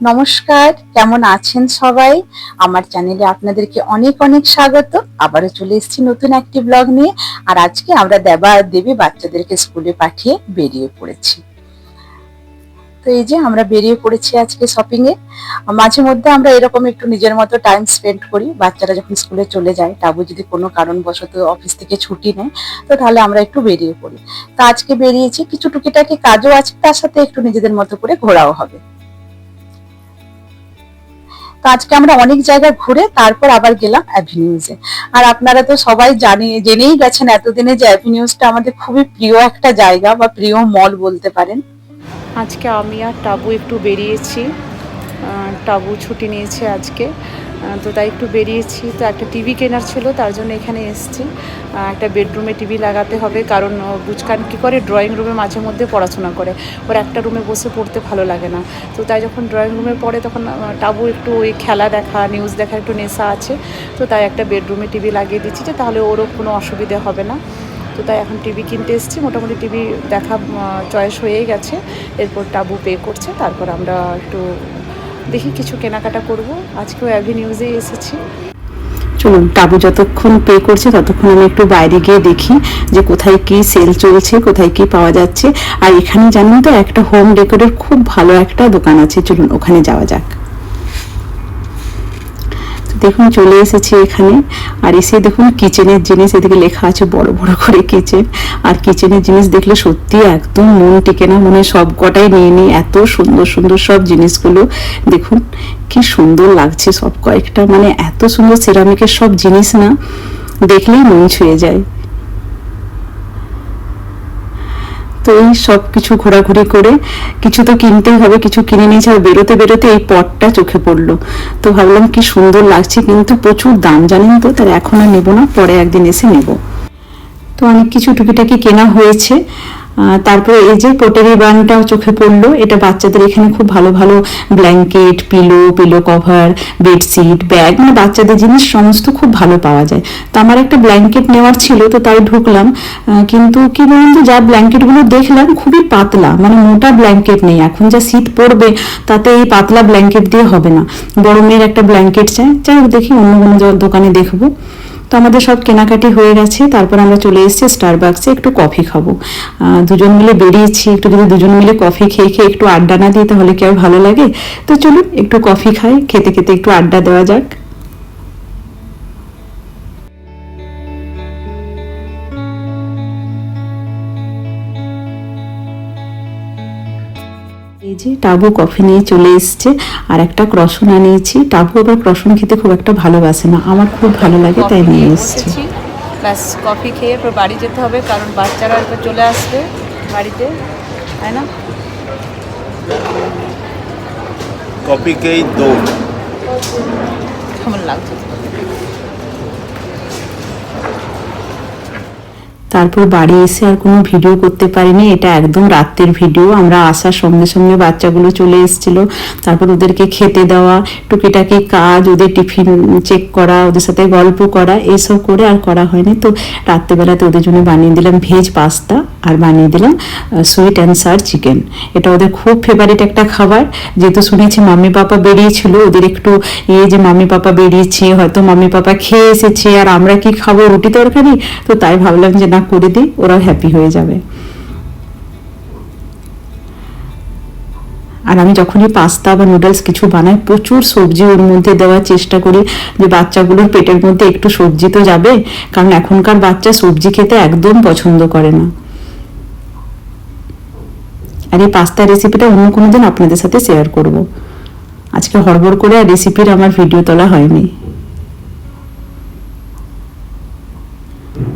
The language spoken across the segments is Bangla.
নমস্কার, কেমন আছেন সবাই? আমার চ্যানেলে আপনাদেরকে অনেক অনেক স্বাগত। আবারও চলে এসেছি নতুন একটি ব্লগ নিয়ে। আর আজকে আমরা দেবা আর দেবী বাচ্চাদেরকে স্কুলে পাঠিয়ে বেরিয়ে পড়েছি। তো এই যে আমরা বেরিয়ে পড়েছি আজকে শপিং এ। মাঝে মধ্যে আমরা এরকম একটু নিজের মতো টাইম স্পেন্ড করি। বাচ্চারা যখন স্কুলে চলে যায়, টাবু যদি কোনো কারণবশত অফিস থেকে ছুটি নেয়, তো তাহলে আমরা একটু বেরিয়ে পড়ি। তো আজকে বেরিয়েছি, কিছু টুকিটাকি কাজও আছে, তার সাথে একটু নিজেদের মতো করে ঘোরাও হবে। তো আজকে আমরা অনেক জায়গা ঘুরে তারপর আবার গেলাম অ্যাভিনিউজে। আর আপনারা তো সবাই জেনেই গেছেন এতদিনে যে অ্যাভিনিউজটা আমাদের খুবই প্রিয় একটা জায়গা বা প্রিয় মল বলতে পারেন। আজকে আমি আর টাবু একটু বেরিয়েছি। টাবু ছুটি নিয়েছে আজকে, তো তাই একটু বেরিয়েছি। তো একটা টিভি কেনার ছিল, তার জন্য এখানে এসেছি। একটা বেডরুমে টিভি লাগাতে হবে, কারণ বুচকান কী করে ড্রয়িং রুমে মাঝে মধ্যে পড়াশোনা করে, ওর একটা রুমে বসে পড়তে ভালো লাগে না। তো তাই যখন ড্রয়িং রুমে পড়ে তখন টাবু একটু ওই খেলা দেখা, নিউজ দেখার একটু নেশা আছে। তো তাই একটা বেডরুমে টিভি লাগিয়ে দিচ্ছি, যে তাহলে ওরও কোনো অসুবিধে হবে না। তো তাই এখন টিভি কিনতে এসেছি। মোটামুটি টিভি দেখা চয়েস হয়েই গেছে। এরপর টাবু পে করছে, তারপর আমরা একটু দেখি কিছু কেনাকাটা করব। আজকেও অ্যাভিনিউজেই এসেছি। চলুন, টাবু যতক্ষণ পে করছে ততক্ষণ আমি একটু বাইরে গিয়ে দেখি যে কোথায় কি সেল চলছে, কোথায় কি পাওয়া যাচ্ছে। আর এখানে জানেন তো একটা হোম ডেকোরের খুব ভালো একটা দোকান আছে, চলুন ওখানে যাওয়া যাক। দেখুন চলে এসেছি এখানে। আর এসে দেখুন কিচেনের জিনিস, এদিকে লেখা আছে বড় বড় করে কিচেন। আর কিচেনের জিনিস দেখলে সত্যি একদম মন টেকে না, মনে সব কটাই নিয়ে নিই। এত সুন্দর সুন্দর সব জিনিসগুলো দেখুন, কি সুন্দর লাগছে সব কয়েকটা, মানে এত সুন্দর সিরামিকের সব জিনিস না, দেখলেই মন ছুঁয়ে যায়। তো এই সব কিছু ঘোরাঘুরি করে কিছু তো কিনতেই হবে, কিছু কিনে নিয়েছি। আর বেরোতে বেরোতে এই পটটা চোখে পড়লো, তো ভাবলাম কি সুন্দর লাগছে, কিন্তু প্রচুর দাম জানেন তো, তার এখন আর নেবো না, পরে একদিন এসে নেব। তো অনেক কিছু টুকিটাকি কেনা হয়েছে। তারপরে এই যে পোটেরি বানটাও চোখে পড়লো, এটা বাচ্চাদের এখানে খুব ভালো ভালো blanket, pillow cover, bedsheet, bag, মানে বাচ্চাদের জিনিস সমস্ত খুব ভালো পাওয়া যায়। তো আমার একটা ব্ল্যাঙ্কেট নেওয়ার ছিল, তো তাই ঢুকলাম। কিন্তু কি বলুন তো, যা ব্ল্যাঙ্কেটগুলো দেখলাম খুবই পাতলা, মানে মোটা ব্ল্যাঙ্কেট নেই। এখন যা শীত পড়বে তাতে এই পাতলা ব্ল্যাঙ্কেট দিয়ে হবে না। বড় মেয়ের একটা ব্ল্যাঙ্কেট চাই, যাই হোক দেখি অন্য কোনো দোকানে দেখবো। তো আমাদের সব কেনাকাটি হয়ে গেছে, তারপর আমরা চলে এসেছি স্টারবাক্সে একটু কফি খাবো। দুজন মিলে বেরিয়েছি, একটু যদি দুজন মিলে কফি খেয়ে খেয়ে একটু আড্ডা না দিই তাহলে কি আর ভালো লাগে? তো চলুন একটু কফি খাই, খেতে খেতে একটু আড্ডা দেওয়া যাক। এই যে টাবু কফি নিয়ে চলে এসছে, আর একটা ক্রসন আনিয়েছি। টাবু আবার ক্রসন খেতে খুব একটা ভালোবাসে না, আমার খুব ভালো লাগে তাই নিয়ে এসছে। ব্যাস কফি খেয়ে এরপর বাড়ি যেতে হবে, কারণ বাচ্চারা এরপর চলে আসবে বাড়িতে, তাই না? কপি খেয়ে দৌড়। কেমন লাগছে? তারপর বাড়ি এসে আর কোনো ভিডিও করতে পারিনি, এটা একদম রাতের ভিডিও। আমরা আসার সঙ্গে সঙ্গে বাচ্চাগুলো চলে এসেছিল, তারপর ওদেরকে খেতে দেওয়া, টুকিটাকি কাজ, ওদের টিফিন চেক করা, ওদের সাথে গল্প করা, এইসব করে আর করা হয়নি। তো রাত্রেবেলাতে ওদের জন্য বানিয়ে দিলাম ভেজ পাস্তা, আর বানিয়ে দিলাম সুইট অ্যান্ড সার চিকেন। এটা ওদের খুব ফেভারিট একটা খাবার। যেহেতু শুনেছি মাম্মি পাপা বেরিয়েছিল, ওদের একটু যে মাম্মি পাপা বেরিয়েছে, হয়তো মাম্মি পাপা খেয়ে এসেছে, আর আমরা কি খাবো, রুটি তরকারি। তো তাই ভাবলাম যে না, করে দিই, ওরা হ্যাপি হয়ে যাবে। আর আমি যখনই পাস্তা বা নুডলস কিছু বানাই, প্রচুর সবজি ওর মধ্যে দেওয়ার চেষ্টা করি, যে বাচ্চাগুলোর পেটের মধ্যে একটু সবজি তো যাবে, কারণ এখনকার বাচ্চা সবজি খেতে একদম পছন্দ করে না। আর এই পাস্তা রেসিপিটা অন্য কোনো দিন আপনাদের সাথে শেয়ার করব। আজকে হড়বড় করে আর রেসিপির আমার ভিডিও তোলা হয়নি।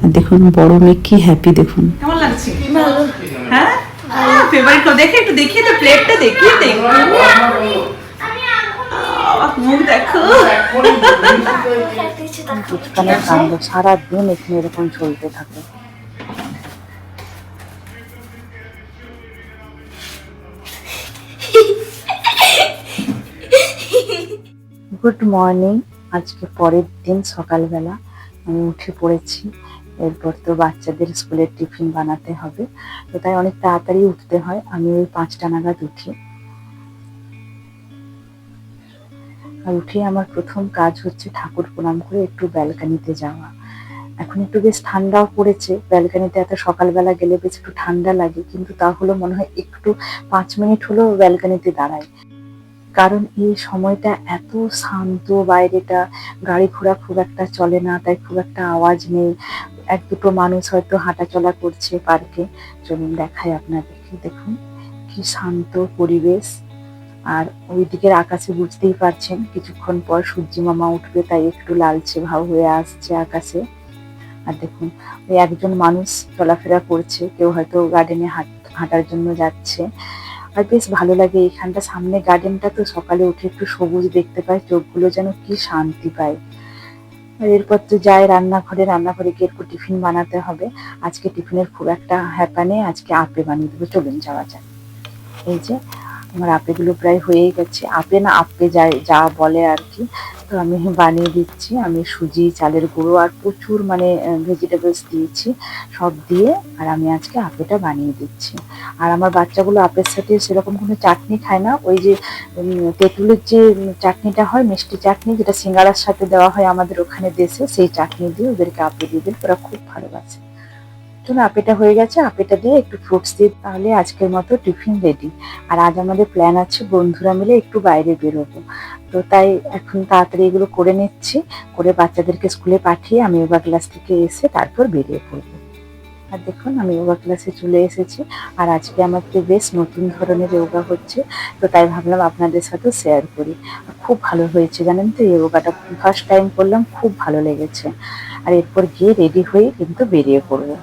আর দেখুন বড় মেয়ে কি হ্যাপি, দেখুন কেমন লাগছে? ভালো। হ্যাঁ, ফেভারিট দেখে একটু দেখিয়ে দে, প্লেটটা দেখিয়ে দে, মুখ দেখো। ফুচকানের কাণ্ড সারাদিন এখানে এরকম চলতে থাকে। Good morning. আজকে পরের দিন সকালবেলা আমি উঠে পড়েছি। এরপর তো বাচ্চাদের স্কুলের টিফিন বানাতে হবে, তো তাই অনেক তাড়াতাড়ি উঠতে হয়। আমি ওই 5টা নাগাদ উঠি। আর উঠে আমার প্রথম কাজ হচ্ছে ঠাকুর প্রণাম করে একটু ব্যালকানিতে যাওয়া। এখন একটু বেশ ঠান্ডাও পড়েছে, ব্যালকানিতে এত সকালবেলা গেলে বেশ একটু ঠান্ডা লাগে, কিন্তু তাহলে মনে হয় একটু 5 মিনিট হলেও ব্যালকানিতে দাঁড়াই, কারণ এই সময়টা এত শান্ত, বাইরেটা গাড়ি ঘোড়া খুব একটা চলে না, তাই খুব একটা আওয়াজ নেই। এক দুটো মানুষ হয়তো হাঁটাচলা করছে পার্কে। চলুন দেখাই আপনাদেরকে, দেখুন কি শান্ত পরিবেশ। আর ওই দিকের আকাশে বুঝতেই পারছেন কিছুক্ষণ পর সূর্যি মামা উঠবে, তাই একটু লালচে ভাব হয়ে আসছে আকাশে। আর দেখুন ওই একজন মানুষ চলাফেরা করছে, কেউ হয়তো গার্ডেনে হাঁটার জন্য যাচ্ছে। আর বেশ ভালো লাগে এইখানটা, সামনে গার্ডেনটা তো, সকালে উঠে একটু সবুজ দেখতে পাই, চোখগুলো যেন কি শান্তি পায়। আর এরপর তো যাই রান্নাঘরে গিয়ে একটু টিফিন বানাতে হবে। আজকে টিফিনের খুব একটা হ্যাপা নেই, আজকে আপে বানিয়ে দেবো। চলুন যাওয়া যাক। এই যে আমার আপেগুলো প্রায় হয়েই গেছে, আপে না আপে যা বলে আর কি। তো আমি বানিয়ে দিচ্ছি। আমি সুজি, চালের গুঁড়ো আর প্রচুর মানে ভেজিটেবলস দিয়েছি, সব দিয়ে আর আমি আজকে আপেটা বানিয়ে দিচ্ছি। আর আমার বাচ্চাগুলো আপের সাথে সেরকম কোনো চাটনি খায় না, ওই যে তেঁতুলের যে চাটনিটা হয়, মিষ্টি চাটনি, যেটা সিঙ্গারার সাথে দেওয়া হয় আমাদের ওখানে দেশে, সেই চাটনি দিয়ে ওদেরকে আপে দিয়ে দিলে ওরা খুব ভালোবাসে। চলো আপেটা হয়ে গেছে, আপেটা দিয়ে একটু ফ্রুটস দিয়ে তাহলে আজকের মতো টিফিন রেডি। আর আজ আমাদের প্ল্যান আছে বন্ধুরা মিলে একটু বাইরে বেরোবো, তো তাই এখন তাড়াতাড়ি এগুলো করে নিচ্ছি, করে বাচ্চাদেরকে স্কুলে পাঠিয়ে আমি যোগা ক্লাস থেকে এসে তারপর বেরিয়ে পড়বো। আর দেখুন আমি যোগা ক্লাসে চলে এসেছি, আর আজকে আমাকে বেশ নতুন ধরনের যোগা হচ্ছে, তো তাই ভাবলাম আপনাদের সাথে শেয়ার করি। খুব ভালো হয়েছে জানেন তো, এই যোগাটা ফার্স্ট টাইম করলাম, খুব ভালো লেগেছে। আর এরপর গিয়ে রেডি হয়ে কিন্তু বেরিয়ে পড়বো।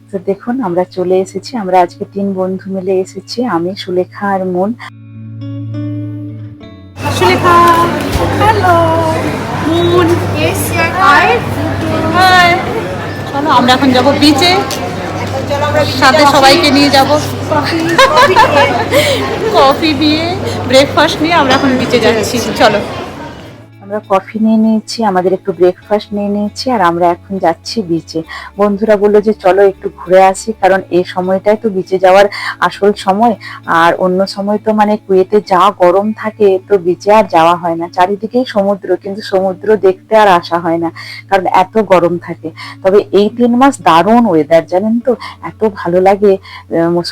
তো দেখুন আমরা চলে এসেছি, আমরা আজকে 3 বন্ধু মিলে এসেছি, আমি, সুলেখা আর Mon. Sulekha, hello, Moon, hi, hi. চলো আমরা এখন যাবো বিচে, সাথে সবাইকে নিয়ে যাব কফি দিয়ে ব্রেকফাস্ট নিয়ে আমরা এখন বিচে যাচ্ছি। চলো। আমরা কফি নিয়ে নিয়েছি, আমাদের একটু ব্রেকফাস্ট নিয়ে নিয়েছি, আর আমরা এখন যাচ্ছি বিচে। বন্ধুরা বললো যে চলো একটু ঘুরে আসি, কারণ এই সময়টাই তো বিচে যাওয়ার আসল সময়। আর অন্য সময় তো মানে কুয়েতে যা গরম থাকে, তো বিচে আর যাওয়া হয় না, চারিদিকেই সমুদ্র, কিন্তু সমুদ্র দেখতে আর আসা হয় না, কারণ এত গরম থাকে। তবে এই 3 মাস দারুণ ওয়েদার জানেন তো, এত ভালো লাগে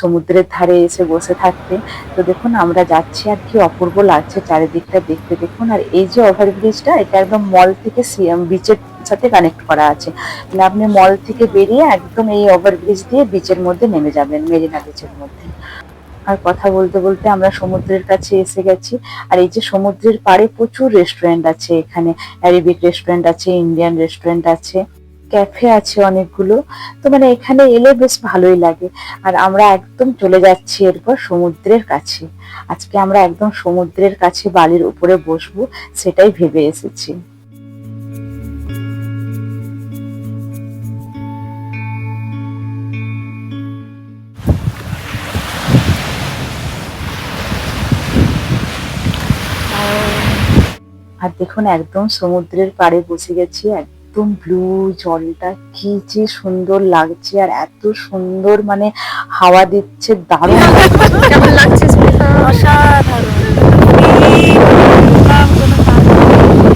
সমুদ্রের ধারে এসে বসে থাকতে। তো দেখুন আমরা যাচ্ছি, আর কি অপূর্ব লাগছে চারিদিকটা দেখতে। দেখুন, আর এই যে ওভারব্রিজটা, এটা একদম মল থেকে বিচের সাথে কানেক্ট করা আছে, মানে আপনি মল থেকে বেরিয়ে একদম এই ওভারব্রিজ দিয়ে বিচের মধ্যে নেমে যাবেন, মেরিনা বিচের মধ্যে। আর কথা বলতে বলতে আমরা সমুদ্রের কাছে এসে গেছি। আর এই যে সমুদ্রের পাড়ে প্রচুর রেস্টুরেন্ট আছে, এখানে অ্যারাবিক রেস্টুরেন্ট আছে, ইন্ডিয়ান রেস্টুরেন্ট আছে, ক্যাফে আছে অনেকগুলো। তো মানে এখানে এলে বেশ ভালোই লাগে। আর আমরা একদম চলে যাচ্ছি এরপর সমুদ্রের কাছে। আজকে আমরা একদম সমুদ্রের কাছে বালির উপরে বসবো, সেটাই ভেবে এসেছি। আর দেখুন একদম সমুদ্রের পাড়ে বসে গেছি, একদম ব্লু জলটা, কি যে সুন্দর লাগছে, আর এত সুন্দর মানে হাওয়া দিচ্ছে, দারুণ লাগছে। কেমন লাগছে?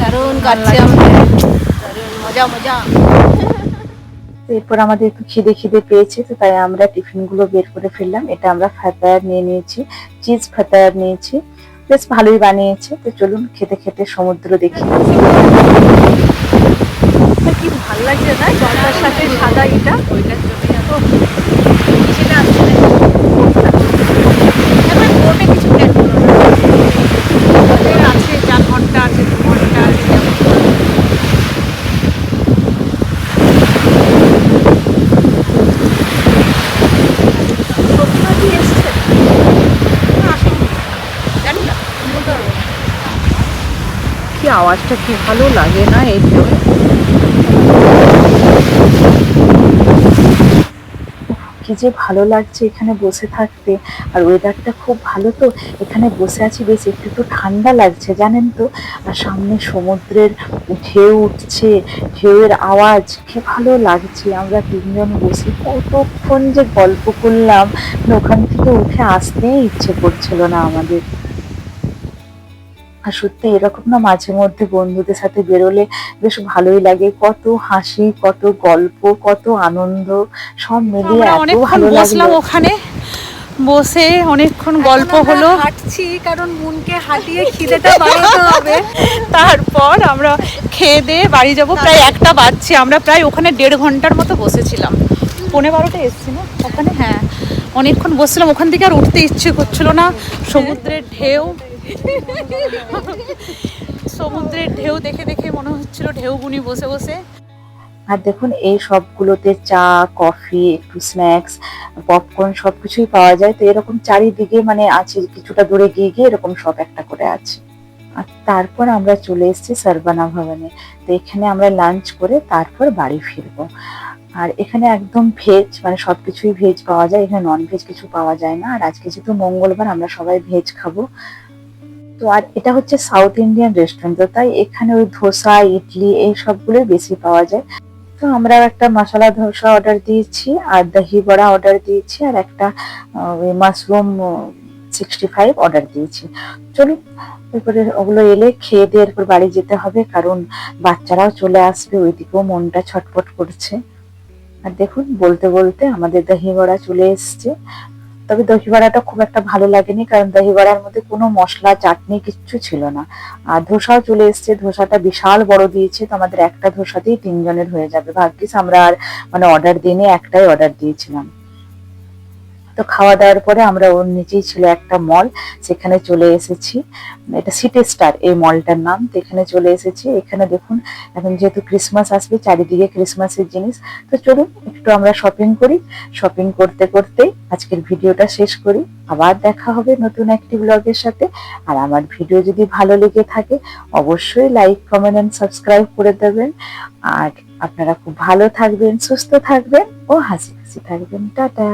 দারুণ কাটছে, মজা মজা। এরপর আমাদের একটু খিদে পেয়েছে, তো তাই আমরা টিফিন গুলো বের করে ফেললাম। এটা আমরা ফাতার নিয়ে নিয়েছি, চিজ ফাতার নিয়েছি, বেশ ভালোই বানিয়েছে। তো চলুন খেতে খেতে সমুদ্র দেখি। কি ভালো লাগছে না, জলটার সাথে সাদা এটা, ওইটার জন্য কিছু আছে, 4 ঘন্টা আছে, 2 ঘন্টা আছে। কি আওয়াজটা কি ভালো লাগে না এই ঢেউয়ে। কি যে ভালো লাগছে এখানে বসে থাকতে, আর ওয়েদারটা খুব ভালো, তো এখানে বসে আছি, বেশ একটু ঠান্ডা লাগছে জানেন তো। আর সামনে সমুদ্রের ঢেউ উঠছে, ঢেউয়ের আওয়াজ, কি ভালো লাগছে। আমরা 3 জন বসে কতক্ষণ যে গল্প করলাম, ওখান থেকে উঠে আসতেই ইচ্ছে করছিল না আমাদের। আর সত্যি এরকম না মাঝে মধ্যে বন্ধুদের সাথে বেরোলে বেশ ভালোই লাগে, কত হাসি, কত গল্প, কত আনন্দ সব মিলিয়ে আমরা এত অনেকক্ষণ ভালো বসলাম লাগলো। ওখানে, বসে অনেকক্ষণ গল্প হলো। হাঁটছি কারণ মনকে হাঁটিয়ে খিদেটা বাড়াতে হবে। তারপর আমরা খেয়ে দিয়ে বাড়ি যাব, প্রায় 1টা বাজছে। আমরা প্রায় ওখানে 1.5 ঘন্টার মতো বসেছিলাম। 11:15 এসছি না ওখানে, হ্যাঁ অনেকক্ষণ বসছিলাম। ওখান থেকে আর উঠতে ইচ্ছে করছিল না। সমুদ্রের ঢেউ সমুদ্রের ঢেউ দেখে দেখে মনে হচ্ছিল ঢেউ গুনি বসে বসে। আর দেখুন এই সবগুলোতে চা, কফি, একটু স্ন্যাক্স, পপকর্ন সবকিছুই পাওয়া যায়। তো এরকম চারিদিকে মানে আছে, কিছুটা দূরে গিয়ে গিয়ে এরকম সব একটা করে আছে। আর তারপর আমরা চলে এসেছি সারবানা ভবনে। তো এখানে আমরা লাঞ্চ করে তারপর বাড়ি ফিরবো। আর এখানে একদম ভেজ, মানে সবকিছুই ভেজ পাওয়া যায়, এখানে নন ভেজ কিছু পাওয়া যায় না। আর আজকে যেহেতু মঙ্গলবার আমরা সবাই ভেজ খাবো। তো আর এটা হচ্ছে সাউথ ইন্ডিয়ান রেস্টুরেন্ট, তো তাই এখানে ওই ধোসা, ইডলি এই সবগুলোই বেশি পাওয়া যায়। তো আমরা একটা মশলা ধোসা অর্ডার দিয়েছি, আর দহি বড়া অর্ডার দিয়েছি, আর একটা ওই মাশরুম 65 অর্ডার দিয়েছি। চলুন এরপরে ওগুলো এলে খেয়ে দিয়ে এরপর বাড়ি যেতে হবে, কারণ বাচ্চারাও চলে আসবে, ওইদিকেও মনটা ছটফট করছে। আর দেখুন বলতে বলতে আমাদের দহি বড়া চলে এসছে। তবে দহি বড়াটা খুব একটা ভালো লাগেনি, কারণ দহি বড়ার মধ্যে কোনো মশলা, চাটনি কিচ্ছু ছিল না। আর ধোসাও চলে এসছে, ধোসাটা বিশাল বড় দিয়েছে, তো আমাদের একটা ধোসাতেই 3 জনের হয়ে যাবে। ভাগ্যিস আমরা আর মানে অর্ডার দিইনি, একটাই অর্ডার দিয়েছিলাম। তো খাওয়া দাওয়ার পরে আমরা ওর নিচেই ছিল একটা মল, সেখানে চলে এসেছি। এটা সিটি স্টার এই মলটার নাম। তো এখানে চলে এসেছি। এখানে দেখুন এখন যেহেতু ক্রিসমাস আসবে, চারিদিকে ক্রিসমাসের জিনিস। তো চলুন একটু আমরা শপিং করি। শপিং করতে করতে আজকের ভিডিওটা শেষ করি। আবার দেখা হবে নতুন একটি ব্লগের সাথে। আর আমার ভিডিও যদি ভালো লেগে থাকে অবশ্যই লাইক, কমেন্ট এন্ড সাবস্ক্রাইব করে দেবেন। আর আপনারা খুব ভালো থাকবেন, সুস্থ থাকবেন ও হাসি খুশি থাকবেন। টাটা।